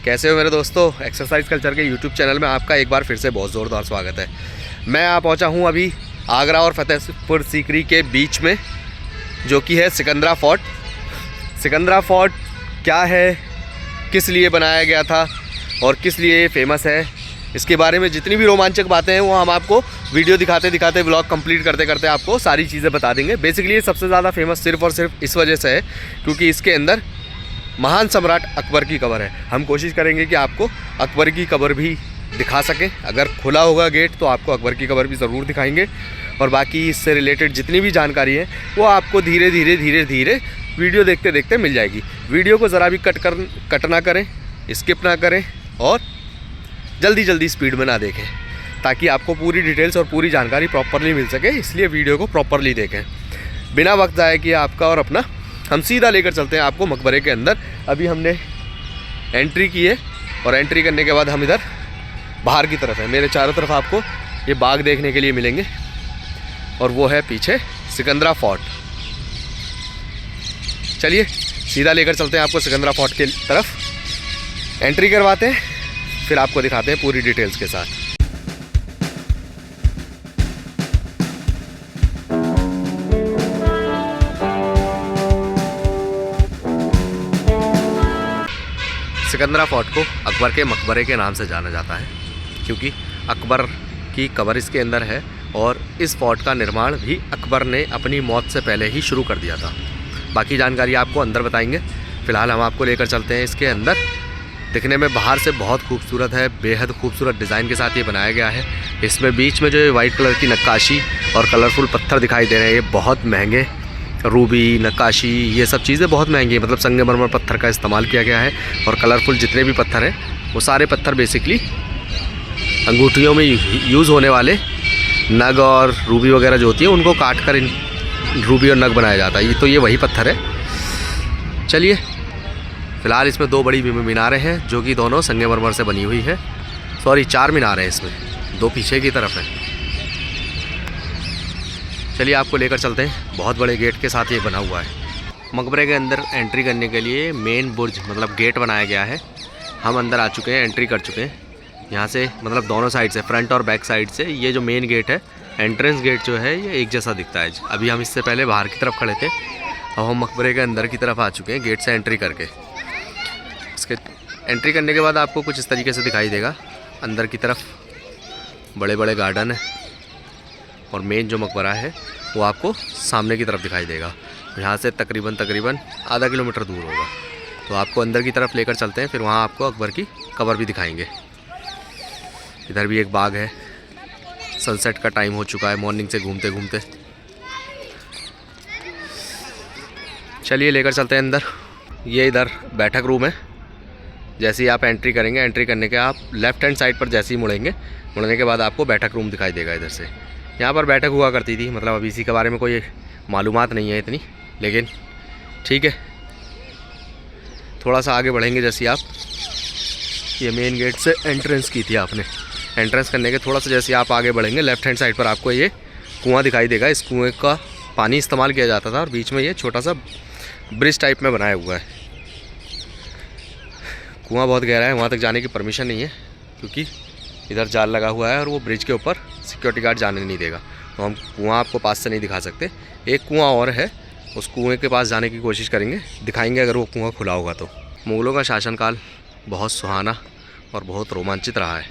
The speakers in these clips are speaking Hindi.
कैसे हो मेरे दोस्तों। एक्सरसाइज कल्चर के यूट्यूब चैनल में आपका एक बार फिर से बहुत ज़ोरदार स्वागत है। मैं आ पहुंचा हूं अभी आगरा और फतेहपुर सीकरी के बीच में, जो कि है सिकंदरा फोर्ट। सिकंदरा फोर्ट क्या है, किस लिए बनाया गया था और किस लिए फेमस है, इसके बारे में जितनी भी रोमांचक बातें हैं वो हम आपको वीडियो दिखाते दिखाते व्लॉग कंप्लीट करते करते आपको सारी चीज़ें बता देंगे। बेसिकली ये सबसे ज़्यादा फेमस सिर्फ और सिर्फ इस वजह से है क्योंकि इसके अंदर महान सम्राट अकबर की कब्र है। हम कोशिश करेंगे कि आपको अकबर की कब्र भी दिखा सकें। अगर खुला होगा गेट तो आपको अकबर की कब्र भी ज़रूर दिखाएंगे और बाकी इससे रिलेटेड जितनी भी जानकारी है वो आपको धीरे धीरे वीडियो देखते देखते मिल जाएगी। वीडियो को ज़रा भी कट ना करें, स्किप ना करें और जल्दी स्पीड में ना देखें, ताकि आपको पूरी डिटेल्स और पूरी जानकारी प्रॉपरली मिल सके। इसलिए वीडियो को प्रॉपरली देखें। बिना वक्त ज़ाया किए आपका और अपना हम सीधा लेकर चलते हैं आपको मकबरे के अंदर। अभी हमने एंट्री की है और एंट्री करने के बाद हम इधर बाहर की तरफ है। मेरे चारों तरफ आपको ये बाग देखने के लिए मिलेंगे और वो है पीछे सिकंदरा फोर्ट। चलिए सीधा लेकर चलते हैं आपको सिकंदरा फोर्ट के तरफ। एंट्री करवाते हैं, फिर आपको दिखाते हैं पूरी डिटेल्स के साथ। सिकंदरा फोर्ट को अकबर के मकबरे के नाम से जाना जाता है क्योंकि अकबर की कब्र इसके अंदर है और इस फोर्ट का निर्माण भी अकबर ने अपनी मौत से पहले ही शुरू कर दिया था। बाकी जानकारी आपको अंदर बताएंगे। फ़िलहाल हम आपको लेकर चलते हैं इसके अंदर। दिखने में बाहर से बहुत खूबसूरत है, बेहद खूबसूरत डिज़ाइन के साथ ये बनाया गया है। इसमें बीच में जो वाइट कलर की नक्काशी और कलरफुल पत्थर दिखाई दे रहे हैं, ये बहुत महंगे रूबी, नक्काशी, ये सब चीज़ें बहुत महंगी हैं। मतलब संगमरमर पत्थर का इस्तेमाल किया गया है और कलरफुल जितने भी पत्थर हैं वो सारे पत्थर बेसिकली अंगूठियों में यूज़ होने वाले नग और रूबी वगैरह जो होती है उनको काट कर इन रूबी और नग बनाया जाता है। ये तो ये वही पत्थर है। चलिए फ़िलहाल इसमें दो बड़ी मीनारें हैं जो कि दोनों संगमरमर से बनी हुई है। सॉरी, 4 मीनारें हैं इसमें, 2 पीछे की तरफ है। चलिए आपको लेकर चलते हैं। बहुत बड़े गेट के साथ ये बना हुआ है। मकबरे के अंदर एंट्री करने के लिए मेन बुर्ज मतलब गेट बनाया गया है। हम अंदर आ चुके हैं, एंट्री कर चुके हैं। यहाँ से मतलब दोनों साइड से, फ्रंट और बैक साइड से ये जो मेन गेट है, एंट्रेंस गेट जो है ये एक जैसा दिखता है। अभी हम इससे पहले बाहर की तरफ खड़े थे, अब हम मकबरे के अंदर की तरफ आ चुके हैं गेट से एंट्री करके। इसके एंट्री करने के बाद आपको कुछ इस तरीके से दिखाई देगा। अंदर की तरफ बड़े बड़े गार्डन है और मेन जो मकबरा है वो आपको सामने की तरफ दिखाई देगा। यहाँ से तकरीबन आधा किलोमीटर दूर होगा। तो आपको अंदर की तरफ लेकर चलते हैं, फिर वहाँ आपको अकबर की कब्र भी दिखाएंगे। इधर भी एक बाग है। सनसेट का टाइम हो चुका है मॉर्निंग से घूमते घूमते। चलिए लेकर चलते हैं अंदर। ये इधर बैठक रूम है। जैसे ही आप एंट्री करेंगे, एंट्री करने के आप लेफ़्ट हैंड साइड पर जैसे ही मुड़ेंगे, मुड़ने के बाद आपको बैठक रूम दिखाई देगा। इधर से यहाँ पर बैठक हुआ करती थी। मतलब अभी इसी के बारे में कोई मालूमात नहीं है इतनी, लेकिन ठीक है। थोड़ा सा आगे बढ़ेंगे जैसे आप, ये मेन गेट से एंट्रेंस की थी आपने। एंट्रेंस करने के थोड़ा सा जैसे आप आगे बढ़ेंगे, लेफ़्ट हैंड साइड पर आपको ये कुआं दिखाई देगा। इस कुएं का पानी इस्तेमाल किया जाता था और बीच में ये छोटा सा ब्रिज टाइप में बनाया हुआ है। कुआं बहुत गहरा है, वहाँ तक जाने की परमिशन नहीं है क्योंकि इधर जाल लगा हुआ है और वो ब्रिज के ऊपर सिक्योरिटी गार्ड जाने नहीं देगा। तो हम कुआं आपको पास से नहीं दिखा सकते। एक कुआं और है, उस कुएं के पास जाने की कोशिश करेंगे, दिखाएंगे अगर वो कुआं खुला होगा तो। मुग़लों का शासनकाल बहुत सुहाना और बहुत रोमांचित रहा है।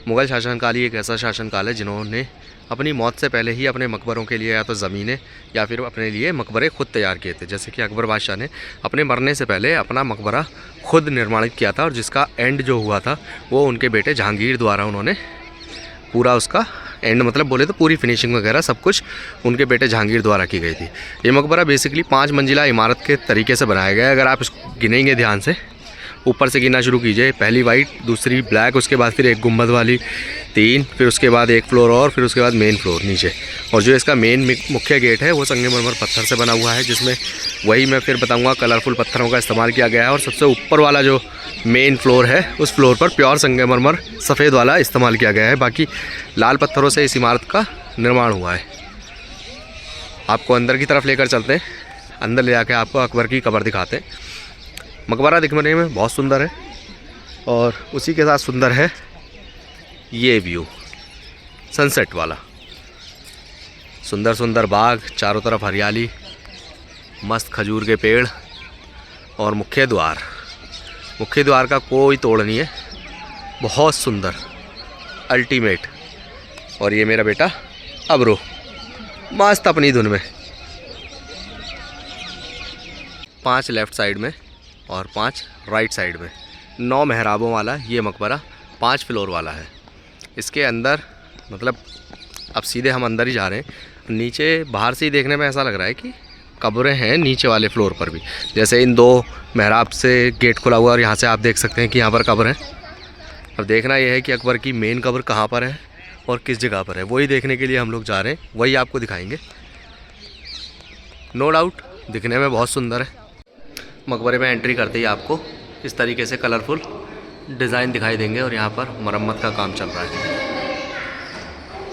मुग़ल शासनकाल ही एक ऐसा शासनकाल है जिन्होंने अपनी मौत से पहले ही अपने मकबरों के लिए या तो ज़मीनें या फिर अपने लिए मकबरे खुद तैयार किए थे। जैसे कि अकबर बादशाह ने अपने मरने से पहले अपना मकबरा खुद निर्माणित किया था और जिसका एंड जो हुआ था वो उनके बेटे जहांगीर द्वारा उन्होंने पूरा उसका एंड मतलब बोले तो पूरी फिनिशिंग वगैरह सब कुछ उनके बेटे जहांगीर द्वारा की गई थी। ये मकबरा बेसिकली 5 मंजिला इमारत के तरीके से बनाया गया है। अगर आप इसको गिनेंगे ध्यान से, ऊपर से गिनना शुरू कीजिए। पहली वाइट, दूसरी ब्लैक, उसके बाद फिर एक गुंबद वाली 3, फिर उसके बाद एक फ्लोर और फिर उसके बाद मेन फ्लोर नीचे। और जो इसका मेन मुख्य गेट है वो संगमरमर पत्थर से बना हुआ है, जिसमें वही मैं फिर बताऊंगा कलरफुल पत्थरों का इस्तेमाल किया गया है। और सबसे ऊपर वाला जो मेन फ्लोर है उस फ्लोर पर प्योर संगमरमर सफ़ेद वाला इस्तेमाल किया गया है। बाकी लाल पत्थरों से इस इमारत का निर्माण हुआ है। आपको अंदर की तरफ लेकर चलते हैं। अंदर ले जाके आपको अकबर की कब्र दिखाते हैं। मकबरा दिखने में बहुत सुंदर है। और उसी के साथ सुंदर है ये व्यू सनसेट वाला। सुंदर सुंदर बाग, चारों तरफ हरियाली, मस्त खजूर के पेड़ और मुख्य द्वार। मुख्य द्वार का कोई तोड़ नहीं है, बहुत सुंदर, अल्टीमेट। और ये मेरा बेटा अब्रो मस्त अपनी धुन में। 5 लेफ़्ट साइड में और 5 राइट साइड में, 9 मेहराबों वाला ये मकबरा 5 फ्लोर वाला है। इसके अंदर मतलब अब सीधे हम अंदर ही जा रहे हैं। नीचे बाहर से ही देखने में ऐसा लग रहा है कि कब्रें हैं नीचे वाले फ्लोर पर भी। जैसे इन 2 मेहराब से गेट खुला हुआ और यहाँ से आप देख सकते हैं कि यहाँ पर कब्र है। अब देखना यह है कि अकबर की मेन कब्र कहाँ पर है और किस जगह पर है, वही देखने के लिए हम लोग जा रहे हैं, वही आपको दिखाएंगे। नो डाउट दिखने में बहुत सुंदर है। मकबरे में एंट्री करते ही आपको इस तरीके से कलरफुल डिज़ाइन दिखाई देंगे और यहाँ पर मरम्मत का काम चल रहा है।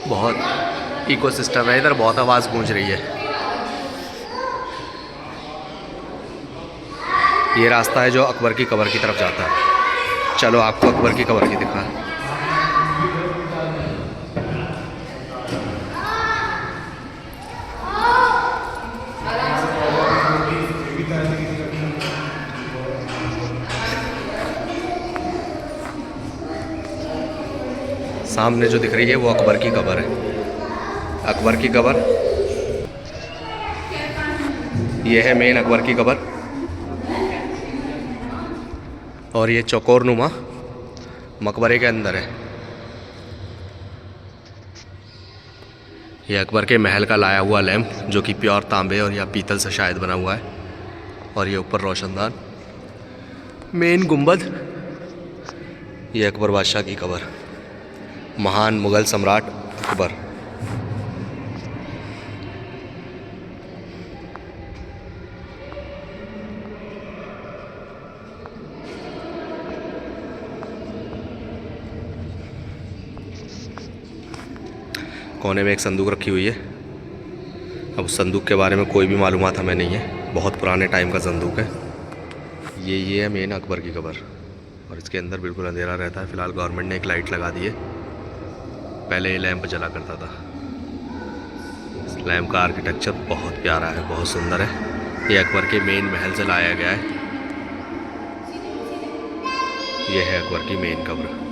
बहुत इकोसिस्टम है इधर, बहुत आवाज़ गूंज रही है। ये रास्ता है जो अकबर की कब्र की तरफ जाता है। चलो आपको अकबर की कब्र की दिखा। सामने जो दिख रही है वो अकबर की कब्र है। अकबर की कब्र ये है मेन अकबर की कब्र, और ये चौकोरनुमा मकबरे के अंदर है। ये अकबर के महल का लाया हुआ लैंप जो कि प्योर तांबे और या पीतल से शायद बना हुआ है। और ये ऊपर रोशनदान मेन गुंबद, ये अकबर बादशाह की कब्र, महान मुग़ल सम्राट अकबर। कोने में एक संदूक रखी हुई है। अब उस संदूक के बारे में कोई भी मालूमात हमें नहीं है, बहुत पुराने टाइम का संदूक है। ये है मेन अकबर की कब्र, और इसके अंदर बिल्कुल अंधेरा रहता है। फ़िलहाल गवर्नमेंट ने एक लाइट लगा दी है, पहले ये लैंप जला करता था। इस लैंप का आर्किटेक्चर बहुत प्यारा है, बहुत सुंदर है। ये अकबर के मेन महल से लाया गया है। ये है अकबर की मेन कब्र।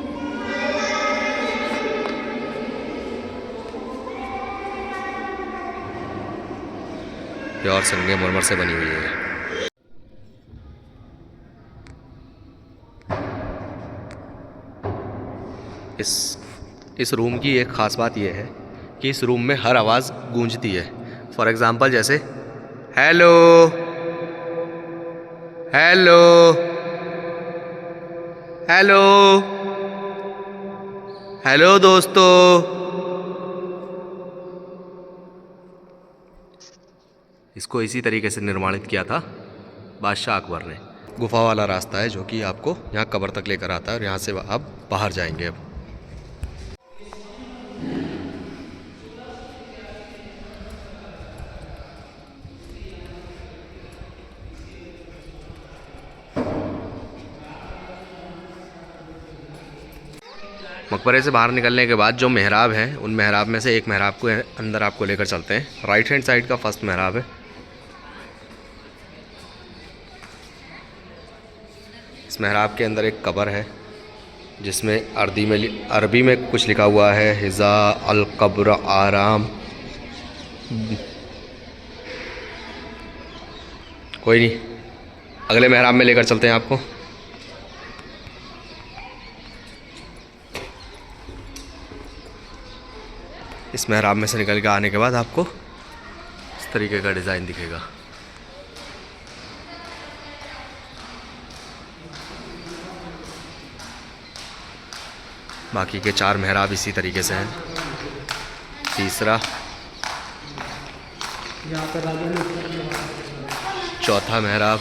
प्योर संगमरमर से बनी हुई है। इस रूम की एक ख़ास बात यह है कि इस रूम में हर आवाज़ गूंजती है। फॉर एग्ज़ाम्पल जैसे हेलो हेलो हेलो हेलो दोस्तों। इसको इसी तरीके से निर्माणित किया था बादशाह अकबर ने। गुफा वाला रास्ता है जो कि आपको यहाँ कब्र तक लेकर आता है, और यहाँ से आप बाहर जाएंगे। अब मकबरे से बाहर निकलने के बाद जो मेहराब हैं, उन मेहराब में से एक मेहराब को अंदर आपको लेकर चलते हैं। राइट हैंड साइड का फर्स्ट मेहराब है। इस मेहराब के अंदर एक कब्र है जिसमें अरबी में कुछ लिखा हुआ है, हिज़ा अल कब्र आराम। कोई नहीं, अगले मेहराब में लेकर चलते हैं आपको। इस मेहराब में से निकल के आने के बाद आपको इस तरीके का डिज़ाइन दिखेगा। बाकी के 4 मेहराब इसी तरीके से हैं। तीसरा, चौथा मेहराब,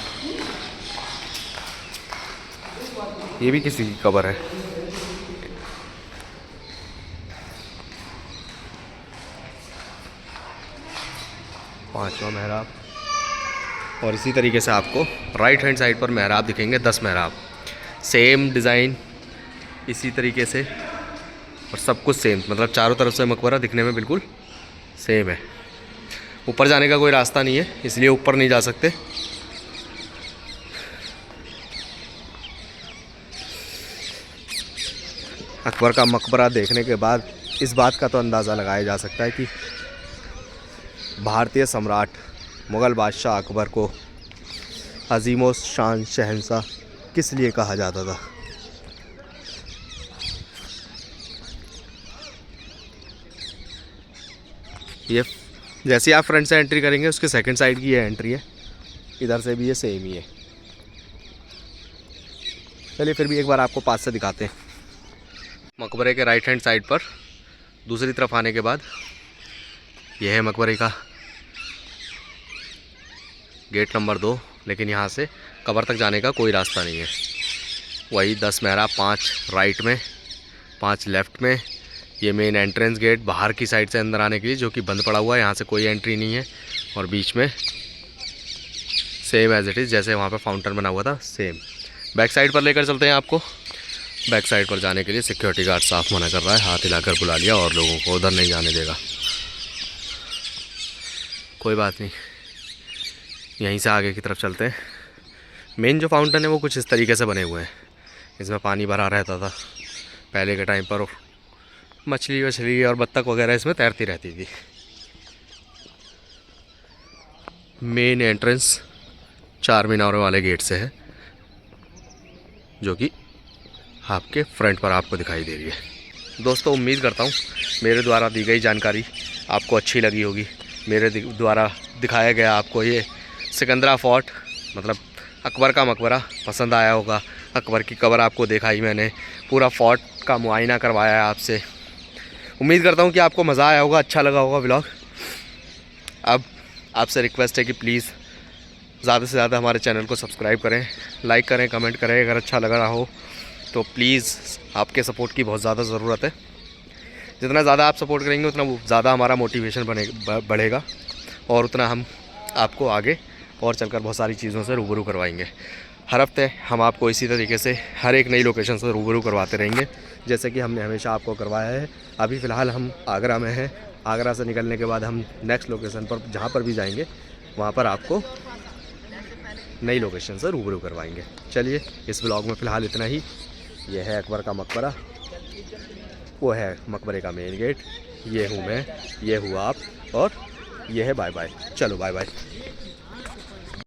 ये भी किसी की कब्र है। पांचवा मेहराब, और इसी तरीके से आपको राइट हैंड साइड पर मेहराब दिखेंगे 10 मेहराब। सेम डिज़ाइन इसी तरीके से, और सब कुछ सेम, मतलब चारों तरफ से मकबरा दिखने में बिल्कुल सेम है। ऊपर जाने का कोई रास्ता नहीं है, इसलिए ऊपर नहीं जा सकते। अकबर का मकबरा देखने के बाद इस बात का तो अंदाज़ा लगाया जा सकता है कि भारतीय सम्राट मुग़ल बादशाह अकबर को अजीमो शान शहंशाह किस लिए कहा जाता था। ये जैसे आप फ्रंट से एंट्री करेंगे उसके सेकंड साइड की ये एंट्री है, इधर से भी ये सेम ही है। चलिए फिर भी एक बार आपको पास से दिखाते हैं। मकबरे के राइट हैंड साइड पर दूसरी तरफ आने के बाद यह है मकबरे का गेट नंबर 2, लेकिन यहाँ से कब्र तक जाने का कोई रास्ता नहीं है। वही 10 मेहराब, 5 राइट में, 5 लेफ़्ट में। ये मेन एंट्रेंस गेट बाहर की साइड से अंदर आने के लिए, जो कि बंद पड़ा हुआ है, यहाँ से कोई एंट्री नहीं है। और बीच में सेम एज इट इज़ जैसे वहाँ पे फाउंटेन बना हुआ था, सेम। बैक साइड पर लेकर चलते हैं आपको। बैक साइड पर जाने के लिए सिक्योरिटी गार्ड साफ मना कर रहा है, हाथ हिलाकर बुला लिया और लोगों को उधर नहीं जाने देगा। कोई बात नहीं, यहीं से आगे की तरफ चलते हैं। मेन जो फाउंटेन है वो कुछ इस तरीके से बने हुए हैं। इसमें पानी भरा रहता था पहले के टाइम पर, मछली वछली और बत्तख वगैरह इसमें तैरती रहती थी। मेन एंट्रेंस 4 मीनारों वाले गेट से है, जो कि आपके फ्रंट पर आपको दिखाई दे रही है। दोस्तों, उम्मीद करता हूँ मेरे द्वारा दी गई जानकारी आपको अच्छी लगी होगी। मेरे द्वारा दिखाया गया आपको ये सिकंदरा फोर्ट, मतलब अकबर का मकबरा पसंद आया होगा। अकबर की कब्र आपको दिखाई मैंने, पूरा फोर्ट का मुआयना करवाया है आपसे। उम्मीद करता हूँ कि आपको मज़ा आया होगा, अच्छा लगा होगा व्लॉग। अब आपसे रिक्वेस्ट है कि प्लीज़ ज़्यादा से ज़्यादा हमारे चैनल को सब्सक्राइब करें, लाइक करें, कमेंट करें। अगर अच्छा लग रहा हो तो प्लीज़, आपके सपोर्ट की बहुत ज़्यादा ज़रूरत है। जितना ज़्यादा आप सपोर्ट करेंगे उतना ज़्यादा हमारा मोटिवेशन बढ़ेगा, और उतना हम आपको आगे और चलकर बहुत सारी चीज़ों से रूबरू करवाएंगे। हर हफ्ते हम आपको इसी तरीके से हर एक नई लोकेशन से रूबरू करवाते रहेंगे, जैसे कि हमने हमेशा आपको करवाया है। अभी फ़िलहाल हम आगरा में हैं। आगरा से निकलने के बाद हम नेक्स्ट लोकेशन पर जहाँ पर भी जाएंगे वहाँ पर आपको नई लोकेशन से रूबरू करवाएंगे। चलिए, इस ब्लॉग में फ़िलहाल इतना ही। यह है अकबर का मकबरा, वो है मकबरे का मेन गेट, ये हूँ मैं, ये हुआ आप, और ये है बाय बाय। चलो बाय बाय।